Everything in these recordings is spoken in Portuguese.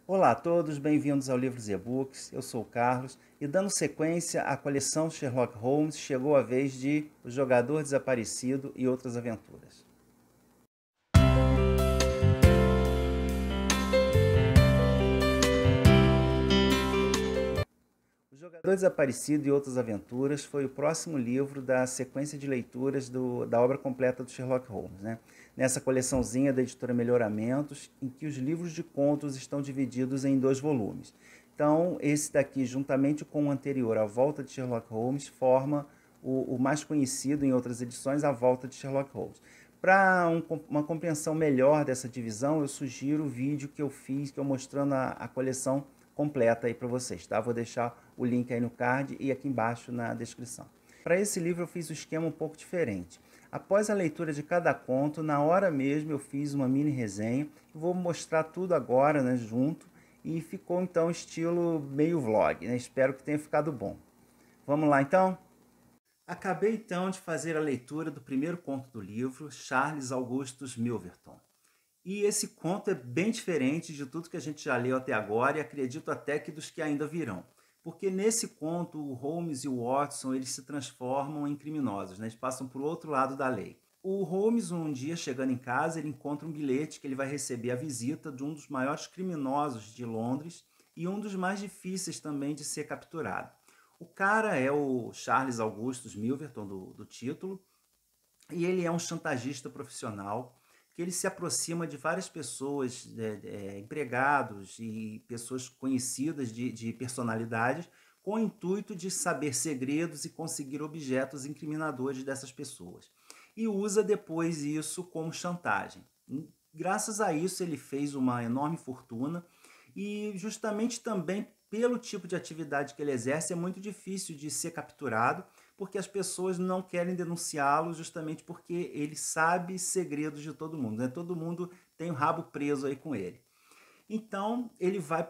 Olá a todos, bem-vindos ao Livros e Books. Eu sou o Carlos e, dando sequência à coleção Sherlock Holmes, chegou a vez de O Jogador Desaparecido e Outras Aventuras. O Jogador Desaparecido e Outras Aventuras foi o próximo livro da sequência de leituras da obra completa do Sherlock Holmes, né? Nessa coleçãozinha da editora Melhoramentos, em que os livros de contos estão divididos em 2 volumes. Então, esse daqui, juntamente com o anterior, A Volta de Sherlock Holmes, forma o mais conhecido em outras edições, A Volta de Sherlock Holmes. Para uma compreensão melhor dessa divisão, eu sugiro o vídeo que eu fiz, que eu mostrando a coleção completa aí para vocês, tá? Vou deixar o link aí no card e aqui embaixo na descrição. Para esse livro eu fiz um esquema um pouco diferente. Após a leitura de cada conto, na hora mesmo eu fiz uma mini resenha. Vou mostrar tudo agora, né, junto, e ficou então estilo meio vlog, né? Espero que tenha ficado bom. Vamos lá então? Acabei então de fazer a leitura do primeiro conto do livro, Charles Augustus Milverton. E esse conto é bem diferente de tudo que a gente já leu até agora e acredito até que dos que ainda virão. Porque nesse conto o Holmes e o Watson eles se transformam em criminosos, né? Eles passam para o outro lado da lei. O Holmes, um dia chegando em casa, ele encontra um bilhete que ele vai receber a visita de um dos maiores criminosos de Londres e um dos mais difíceis também de ser capturado. O cara é o Charles Augustus Milverton, do título, e ele é um chantagista profissional que ele se aproxima de várias pessoas, empregados e pessoas conhecidas de personalidades, com o intuito de saber segredos e conseguir objetos incriminadores dessas pessoas. E usa depois isso como chantagem. Graças a isso ele fez uma enorme fortuna e justamente também pelo tipo de atividade que ele exerce é muito difícil de ser capturado, porque as pessoas não querem denunciá-lo justamente porque ele sabe segredos de todo mundo, né? Todo mundo tem o rabo preso aí com ele. Então ele vai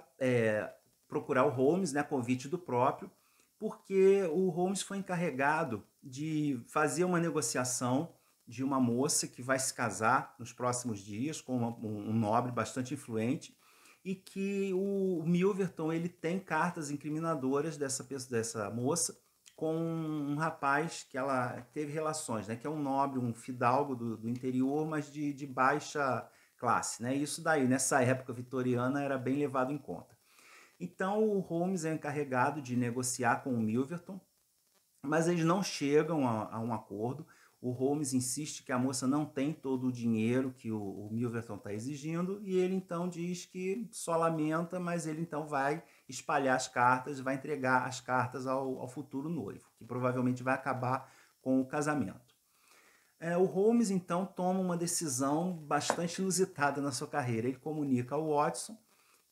procurar o Holmes, né, a convite do próprio, porque o Holmes foi encarregado de fazer uma negociação de uma moça que vai se casar nos próximos dias com um nobre bastante influente e que o Milverton ele tem cartas incriminadoras dessa moça com um rapaz que ela teve relações, né, que é um nobre, um fidalgo do interior, mas de baixa classe, né? Isso daí, nessa época vitoriana, era bem levado em conta. Então o Holmes é encarregado de negociar com o Milverton, mas eles não chegam a um acordo. O Holmes insiste que a moça não tem todo o dinheiro que o Milverton está exigindo e ele então diz que só lamenta, mas ele então vai espalhar as cartas, vai entregar as cartas ao futuro noivo, que provavelmente vai acabar com o casamento. O Holmes então toma uma decisão bastante inusitada na sua carreira. Ele comunica ao Watson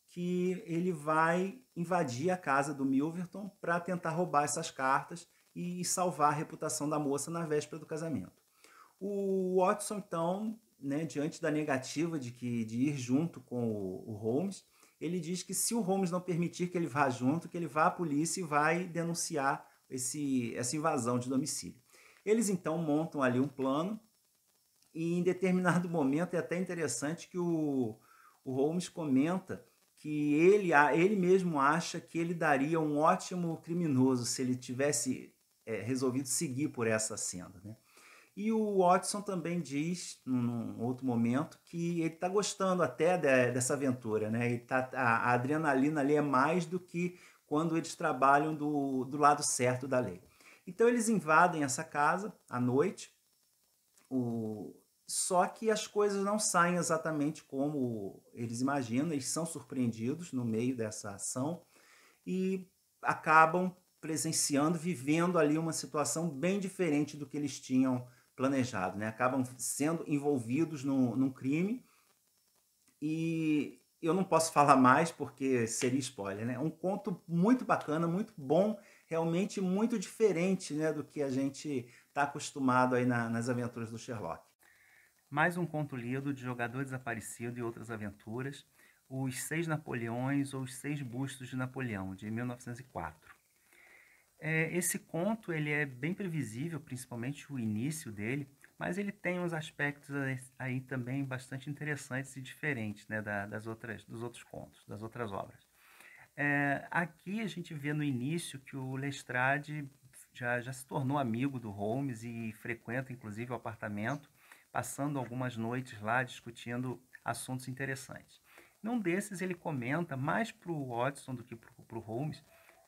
que ele vai invadir a casa do Milverton para tentar roubar essas cartas e salvar a reputação da moça na véspera do casamento. O Watson, então, né, diante da negativa de ir junto com o Holmes, ele diz que se o Holmes não permitir que ele vá junto, que ele vá à polícia e vai denunciar essa invasão de domicílio. Eles então montam ali um plano e em determinado momento é até interessante que o Holmes comenta que ele mesmo acha que ele daria um ótimo criminoso se ele tivesse resolvido seguir por essa senda, né? E o Watson também diz, num outro momento, que ele está gostando até dessa aventura, né? A adrenalina ali é mais do que quando eles trabalham do lado certo da lei. Então eles invadem essa casa à noite, o... só que as coisas não saem exatamente como eles imaginam, eles são surpreendidos no meio dessa ação e acabam presenciando, vivendo ali uma situação bem diferente do que eles tinham planejado, né? Acabam sendo envolvidos num crime e eu não posso falar mais porque seria spoiler, né? Um conto muito bacana, muito bom, realmente muito diferente, né, do que a gente está acostumado aí nas aventuras do Sherlock. Mais um conto lido de Jogador Desaparecido e Outras Aventuras, Os Seis Napoleões ou Os Seis Bustos de Napoleão, de 1904. Esse conto ele é bem previsível, principalmente o início dele, mas ele tem uns aspectos aí também bastante interessantes e diferentes, né, dos outros contos, das outras obras. Aqui a gente vê no início que o Lestrade já se tornou amigo do Holmes e frequenta inclusive o apartamento, passando algumas noites lá discutindo assuntos interessantes. Num desses ele comenta, mais para o Watson do que para o Holmes,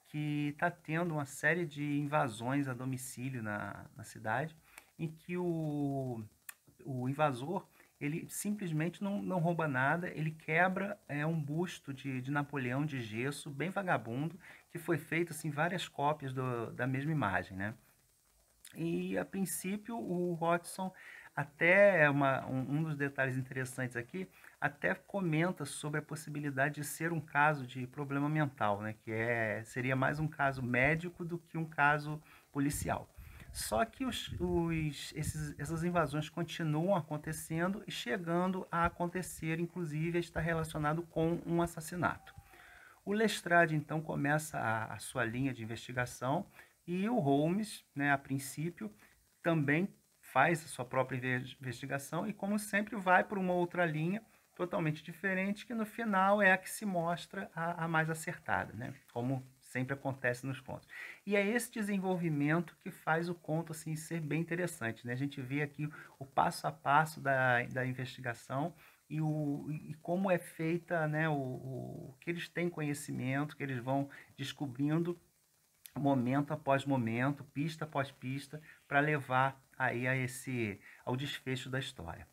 que está tendo uma série de invasões a domicílio na cidade, em que o invasor ele simplesmente não rouba nada, ele quebra um busto de Napoleão de gesso, bem vagabundo, que foi feito assim, várias cópias da mesma imagem, né? E a princípio o Watson, até um dos detalhes interessantes aqui, até comenta sobre a possibilidade de ser um caso de problema mental, né? Que seria mais um caso médico do que um caso policial. Só que essas invasões continuam acontecendo e chegando a acontecer, inclusive está relacionado com um assassinato. O Lestrade então começa a sua linha de investigação e o Holmes, né, a princípio, também faz a sua própria investigação e, como sempre, vai por uma outra linha totalmente diferente, que no final é a que se mostra a mais acertada, né? Como sempre acontece nos contos. E é esse desenvolvimento que faz o conto assim, ser bem interessante, né? A gente vê aqui o passo a passo da investigação e como é feita, né, que eles têm conhecimento, que eles vão descobrindo momento após momento, pista após pista, para levar aí ao desfecho da história.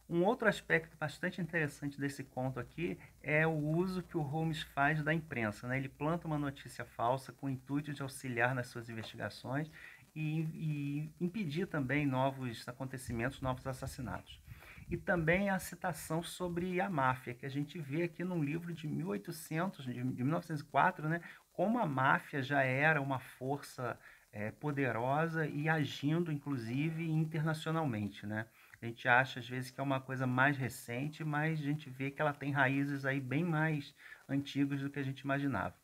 Um outro aspecto bastante interessante desse conto aqui é o uso que o Holmes faz da imprensa, né? Ele planta uma notícia falsa com o intuito de auxiliar nas suas investigações e impedir também novos acontecimentos, novos assassinatos. E também a citação sobre a máfia, que a gente vê aqui num livro de 1904, né? Como a máfia já era uma força poderosa e agindo, inclusive, internacionalmente, né? A gente acha, às vezes, que é uma coisa mais recente, mas a gente vê que ela tem raízes aí bem mais antigas do que a gente imaginava.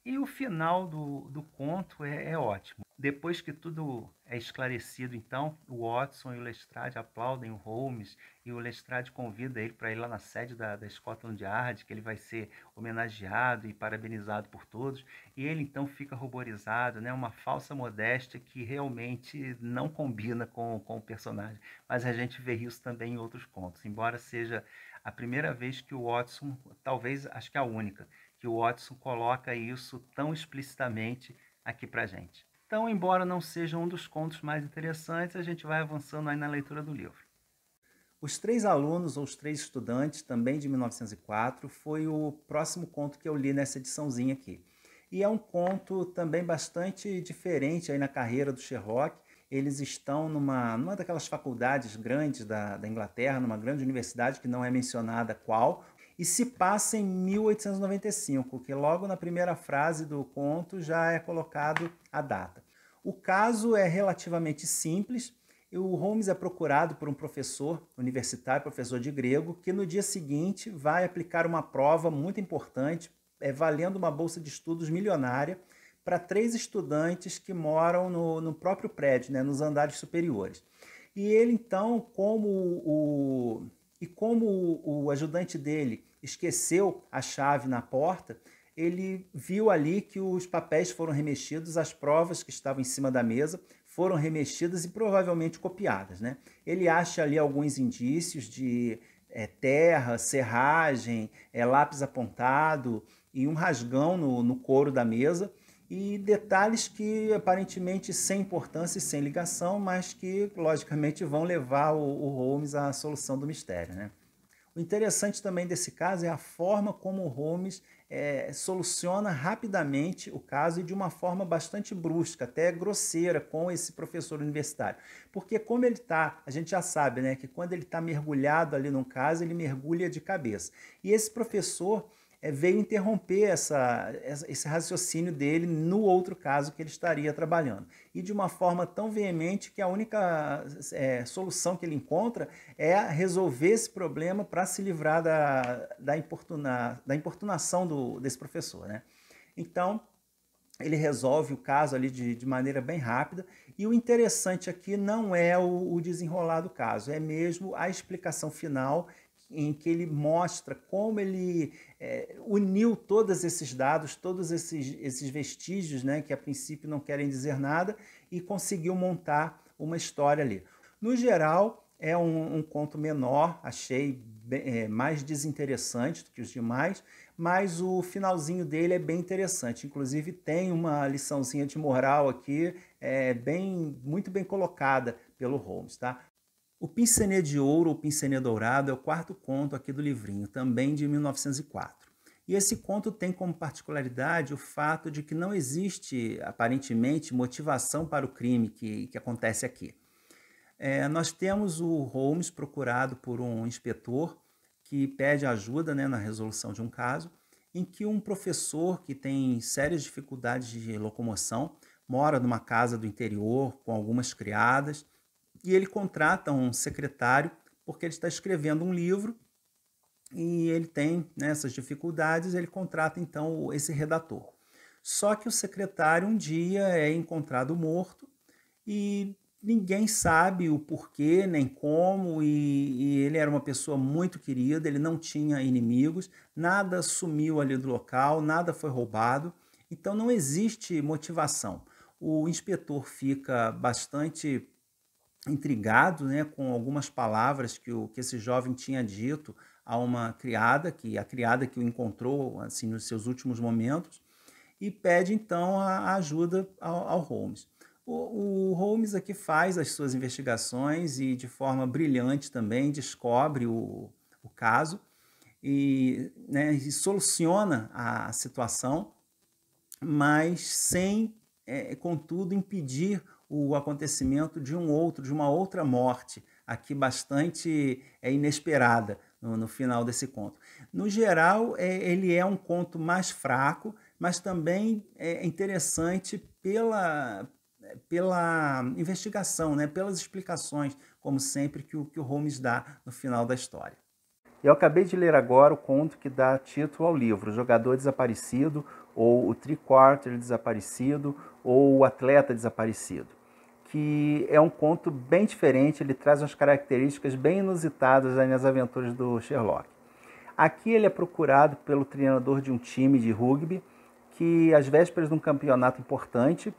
E o final do conto é ótimo. Depois que tudo é esclarecido, então, o Watson e o Lestrade aplaudem o Holmes e o Lestrade convida ele para ir lá na sede da Scotland Yard, que ele vai ser homenageado e parabenizado por todos. E ele, então, fica ruborizado, né? Uma falsa modéstia que realmente não combina com o personagem. Mas a gente vê isso também em outros contos, embora seja a primeira vez que o Watson, talvez, acho que a única, que o Watson coloca isso tão explicitamente aqui pra gente. Então, embora não seja um dos contos mais interessantes, a gente vai avançando aí na leitura do livro. Os Três Alunos ou Os Três Estudantes, também de 1904, foi o próximo conto que eu li nessa ediçãozinha aqui. E é um conto também bastante diferente aí na carreira do Sherlock. Eles estão numa daquelas faculdades grandes da Inglaterra, numa grande universidade que não é mencionada qual, e se passa em 1895, que logo na primeira frase do conto já é colocado a data. O caso é relativamente simples. O Holmes é procurado por um professor universitário, professor de grego, que no dia seguinte vai aplicar uma prova muito importante, valendo uma bolsa de estudos milionária para 3 estudantes que moram no próprio prédio, né, nos andares superiores. E ele então, como o ajudante dele esqueceu a chave na porta, ele viu ali que os papéis foram remexidos, as provas que estavam em cima da mesa foram remexidas e provavelmente copiadas, né? Ele acha ali alguns indícios de terra, serragem, lápis apontado e um rasgão no couro da mesa e detalhes que aparentemente sem importância e sem ligação, mas que logicamente vão levar o Holmes à solução do mistério, né? O interessante também desse caso é a forma como o Holmes soluciona rapidamente o caso e de uma forma bastante brusca, até grosseira com esse professor universitário. Porque como ele está, a gente já sabe, né, que quando ele está mergulhado ali num caso, ele mergulha de cabeça. E esse professor veio interromper esse raciocínio dele no outro caso que ele estaria trabalhando. E de uma forma tão veemente que a única solução que ele encontra é resolver esse problema para se livrar da importunação desse professor, né? Então, ele resolve o caso ali de maneira bem rápida, e o interessante aqui não é o desenrolar do caso, é mesmo a explicação final em que ele mostra como ele uniu todos esses dados, todos esses vestígios, né, que a princípio não querem dizer nada, e conseguiu montar uma história ali. No geral, é um conto menor, achei mais desinteressante do que os demais, mas o finalzinho dele é bem interessante. Inclusive tem uma liçãozinha de moral aqui, muito bem colocada pelo Holmes, tá? O Pince-Nez de Ouro ou Pince-Nez Dourado é o quarto conto aqui do livrinho, também de 1904. E esse conto tem como particularidade o fato de que não existe, aparentemente, motivação para o crime que acontece aqui. Nós temos o Holmes procurado por um inspetor que pede ajuda, né, na resolução de um caso, em que um professor que tem sérias dificuldades de locomoção mora numa casa do interior com algumas criadas, e ele contrata um secretário porque ele está escrevendo um livro e ele tem, né, essas dificuldades, ele contrata então esse redator. Só que o secretário um dia é encontrado morto e ninguém sabe o porquê, nem como, e ele era uma pessoa muito querida, ele não tinha inimigos, nada sumiu ali do local, nada foi roubado, então não existe motivação. O inspetor fica bastante intrigado, né, com algumas palavras que esse jovem tinha dito a uma criada, a criada que o encontrou assim, nos seus últimos momentos, e pede então a ajuda ao Holmes. O Holmes aqui faz as suas investigações e de forma brilhante também descobre o caso e, né, e soluciona a situação, mas sem, contudo, impedir o acontecimento de uma outra morte, aqui bastante inesperada no final desse conto. No geral, ele é um conto mais fraco, mas também é interessante pela investigação, né? Pelas explicações, como sempre, que o Holmes dá no final da história. Eu acabei de ler agora o conto que dá título ao livro, O Jogador Desaparecido, ou O Three-Quarter Desaparecido, ou O Atleta Desaparecido, que é um conto bem diferente, ele traz umas características bem inusitadas nas aventuras do Sherlock. Aqui ele é procurado pelo treinador de um time de rugby, que às vésperas de um campeonato importante,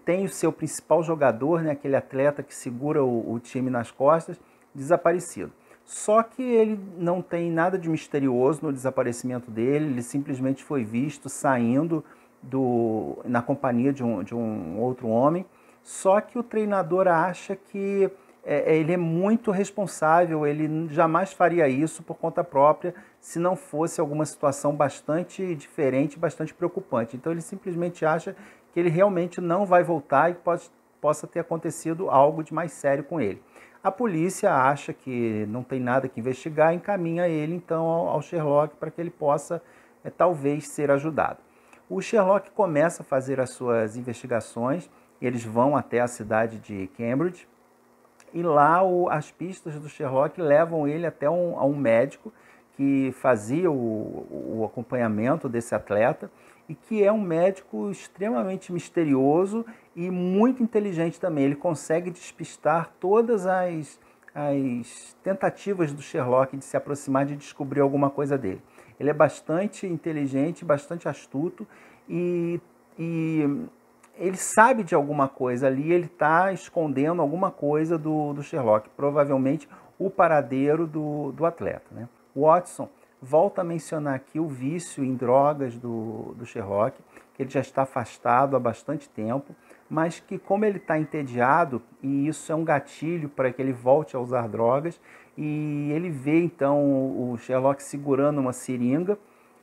tem o seu principal jogador, né, aquele atleta que segura o time nas costas, desaparecido. Só que ele não tem nada de misterioso no desaparecimento dele, ele simplesmente foi visto saindo na companhia de um outro homem, só que o treinador acha que ele é muito responsável, ele jamais faria isso por conta própria se não fosse alguma situação bastante diferente, bastante preocupante. Então ele simplesmente acha que ele realmente não vai voltar e possa ter acontecido algo de mais sério com ele. A polícia acha que não tem nada que investigar e encaminha ele então ao Sherlock para que ele possa talvez ser ajudado. O Sherlock começa a fazer as suas investigações, eles vão até a cidade de Cambridge e lá as pistas do Sherlock levam ele até um médico que fazia o acompanhamento desse atleta e que é um médico extremamente misterioso e muito inteligente também. Ele consegue despistar todas as tentativas do Sherlock de se aproximar, de descobrir alguma coisa dele. Ele é bastante inteligente, bastante astuto e ele sabe de alguma coisa ali, ele está escondendo alguma coisa do Sherlock, provavelmente o paradeiro do atleta, né? Watson volta a mencionar aqui o vício em drogas do Sherlock, que ele já está afastado há bastante tempo, mas que como ele está entediado, e isso é um gatilho para que ele volte a usar drogas, e ele vê então o Sherlock segurando uma seringa,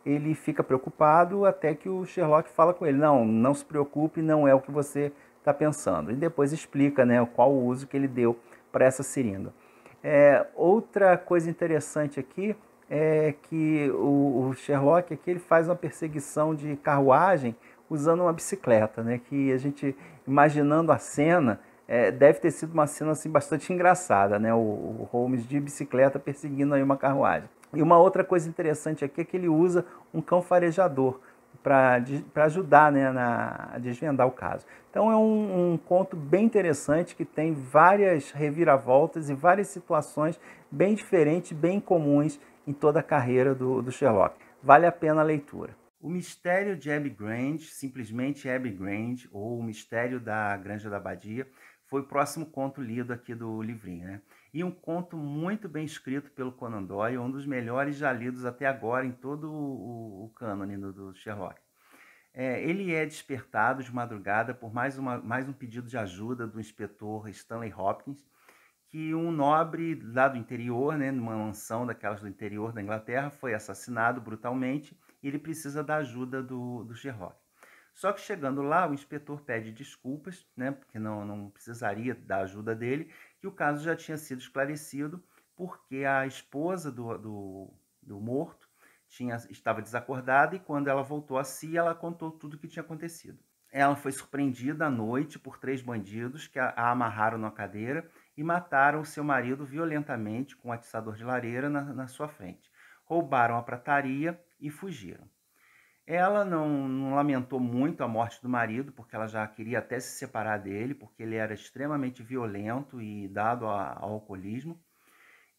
ele fica preocupado até que o Sherlock fala com ele, não se preocupe, não é o que você está pensando. E depois explica, né, qual o uso que ele deu para essa seringa. Outra coisa interessante aqui é que o Sherlock aqui ele faz uma perseguição de carruagem usando uma bicicleta, né, que a gente, imaginando a cena, deve ter sido uma cena assim, bastante engraçada, né, o Holmes de bicicleta perseguindo aí uma carruagem. E uma outra coisa interessante aqui é que ele usa um cão farejador. O para ajudar, né, a desvendar o caso. Então é um conto bem interessante que tem várias reviravoltas e várias situações bem diferentes, bem comuns em toda a carreira do Sherlock. Vale a pena a leitura. O Mistério de Abbey Grange, simplesmente Abbey Grange, ou O Mistério da Granja da Abadia, foi o próximo conto lido aqui do livrinho, né? E um conto muito bem escrito pelo Conan Doyle, um dos melhores já lidos até agora em todo o cânone do Sherlock. Ele é despertado de madrugada por mais um pedido de ajuda do inspetor Stanley Hopkins, que um nobre lá do interior, né, numa mansão daquelas do interior da Inglaterra, foi assassinado brutalmente e ele precisa da ajuda do Sherlock. Só que chegando lá, o inspetor pede desculpas, né, porque não precisaria da ajuda dele, que o caso já tinha sido esclarecido porque a esposa do morto estava desacordada e quando ela voltou a si, ela contou tudo o que tinha acontecido. Ela foi surpreendida à noite por 3 bandidos que a amarraram na cadeira e mataram o seu marido violentamente com um atiçador de lareira na sua frente. Roubaram a prataria e fugiram. Ela não lamentou muito a morte do marido, porque ela já queria até se separar dele, porque ele era extremamente violento e dado ao alcoolismo.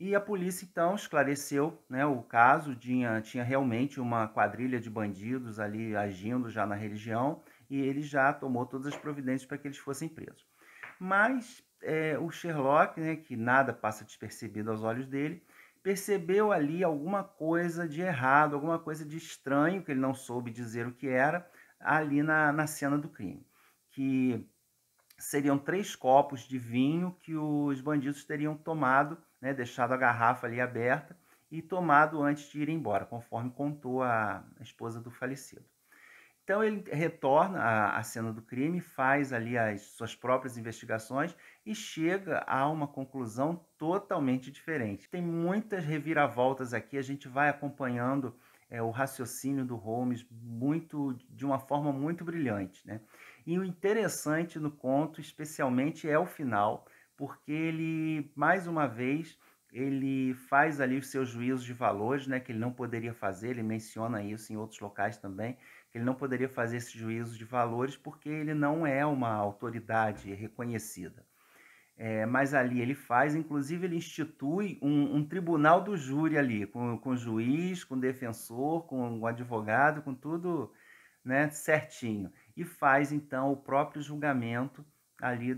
E a polícia, então, esclareceu, né, o caso. Tinha realmente uma quadrilha de bandidos ali agindo já na região e ele já tomou todas as providências para que eles fossem presos. Mas o Sherlock, né, que nada passa despercebido aos olhos dele, percebeu ali alguma coisa de errado, alguma coisa de estranho, que ele não soube dizer o que era, ali na cena do crime. Que seriam 3 copos de vinho que os bandidos teriam tomado, né, deixado a garrafa ali aberta e tomado antes de ir embora, conforme contou a esposa do falecido. Então ele retorna à cena do crime, faz ali as suas próprias investigações e chega a uma conclusão totalmente diferente. Tem muitas reviravoltas aqui, a gente vai acompanhando o raciocínio do Holmes de uma forma muito brilhante, né? E o interessante no conto, especialmente, é o final, porque ele, mais uma vez, ele faz ali os seus juízos de valores, né, que ele não poderia fazer, ele menciona isso em outros locais também, que ele não poderia fazer esses juízos de valores porque ele não é uma autoridade reconhecida. Mas ali ele faz, inclusive ele institui um tribunal do júri ali, com juiz, com defensor, com o advogado, com tudo, né, certinho. E faz então o próprio julgamento ali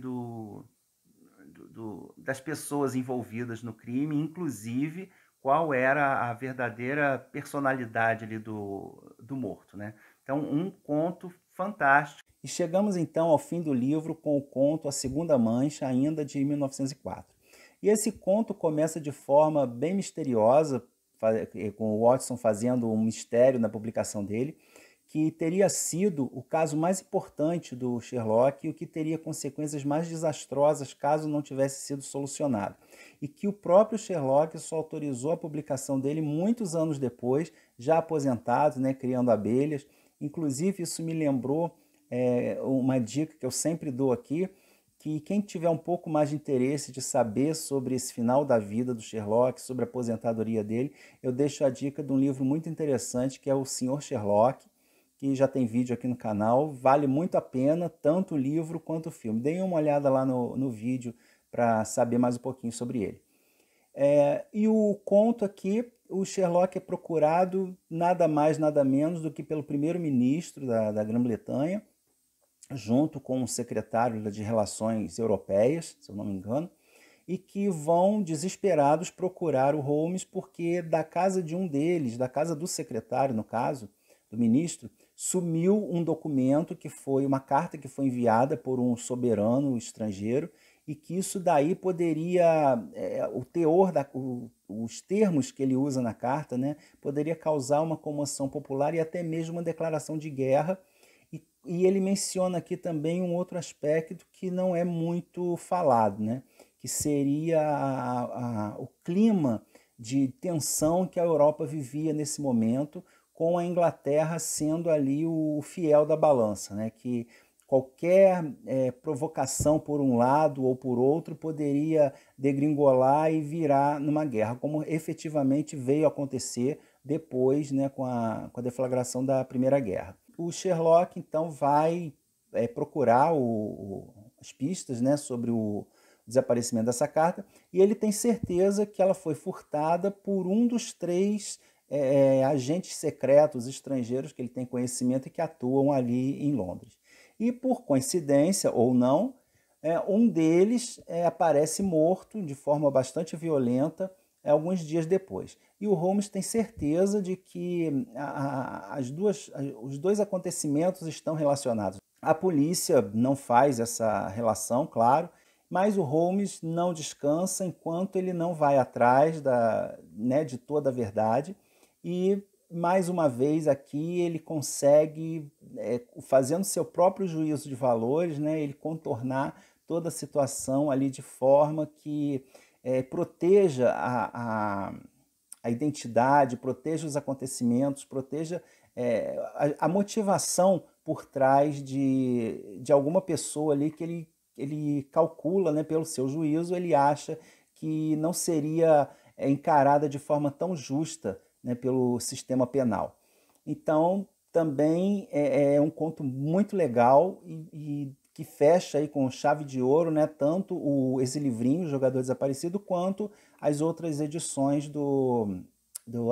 das pessoas envolvidas no crime, inclusive qual era a verdadeira personalidade ali do morto, né? Então, um conto fantástico. E chegamos então ao fim do livro com o conto A Segunda Mancha, ainda de 1904. E esse conto começa de forma bem misteriosa, com o Watson fazendo um mistério na publicação dele, que teria sido o caso mais importante do Sherlock e o que teria consequências mais desastrosas caso não tivesse sido solucionado. E que o próprio Sherlock só autorizou a publicação dele muitos anos depois, já aposentado, né, criando abelhas. Inclusive, isso me lembrou uma dica que eu sempre dou aqui, que quem tiver um pouco mais de interesse de saber sobre esse final da vida do Sherlock, sobre a aposentadoria dele, eu deixo a dica de um livro muito interessante, que é o Senhor Sherlock, que já tem vídeo aqui no canal. Vale muito a pena, tanto o livro quanto o filme. Deem uma olhada lá no vídeo para saber mais um pouquinho sobre ele. E o conto aqui, o Sherlock é procurado nada mais, nada menos do que pelo primeiro-ministro da Grã-Bretanha, junto com o secretário de Relações Europeias, se eu não me engano, e que vão desesperados procurar o Holmes porque da casa de um deles, da casa do secretário, no caso, do ministro, sumiu um documento que foi uma carta que foi enviada por um soberano estrangeiro e que isso daí poderia, o teor, os termos que ele usa na carta, né, poderia causar uma comoção popular e até mesmo uma declaração de guerra. E ele menciona aqui também um outro aspecto que não é muito falado, né, que seria o clima de tensão que a Europa vivia nesse momento, com a Inglaterra sendo ali o fiel da balança, né, que qualquer provocação por um lado ou por outro poderia degringolar e virar numa guerra, como efetivamente veio a acontecer depois, né, com a deflagração da Primeira Guerra. o Sherlock, então, vai procurar as pistas, né, sobre o desaparecimento dessa carta, e ele tem certeza que ela foi furtada por um dos 3 agentes secretos estrangeiros que ele tem conhecimento e que atuam ali em Londres. E por coincidência ou não, um deles aparece morto de forma bastante violenta alguns dias depois. E o Holmes tem certeza de que os 2 acontecimentos estão relacionados. A polícia não faz essa relação, claro, mas o Holmes não descansa enquanto ele não vai atrás de toda a verdade. E, mais uma vez, aqui ele consegue, fazendo seu próprio juízo de valores, né, ele contornar toda a situação ali de forma que proteja a identidade, proteja os acontecimentos, proteja a motivação por trás de alguma pessoa ali que ele calcula, né, pelo seu juízo, ele acha que não seria encarada de forma tão justa, né, pelo sistema penal. Então, também é um conto muito legal e que fecha aí com chave de ouro, né, tanto esse livrinho, Jogador Desaparecido, quanto as outras edições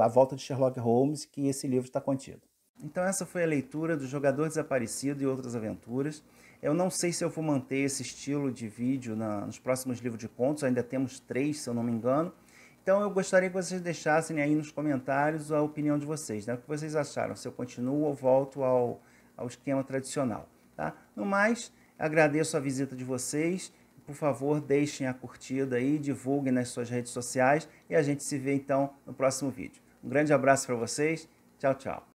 A Volta de Sherlock Holmes, que esse livro está contido. Então essa foi a leitura do Jogador Desaparecido e Outras Aventuras. Eu não sei se eu vou manter esse estilo de vídeo nos próximos livros de contos, ainda temos 3, se eu não me engano. Então eu gostaria que vocês deixassem aí nos comentários a opinião de vocês, né? O que vocês acharam, se eu continuo ou volto ao esquema tradicional. Tá? No mais, agradeço a visita de vocês. Por favor, deixem a curtida aí, divulguem nas suas redes sociais e a gente se vê então no próximo vídeo. Um grande abraço para vocês. Tchau, tchau.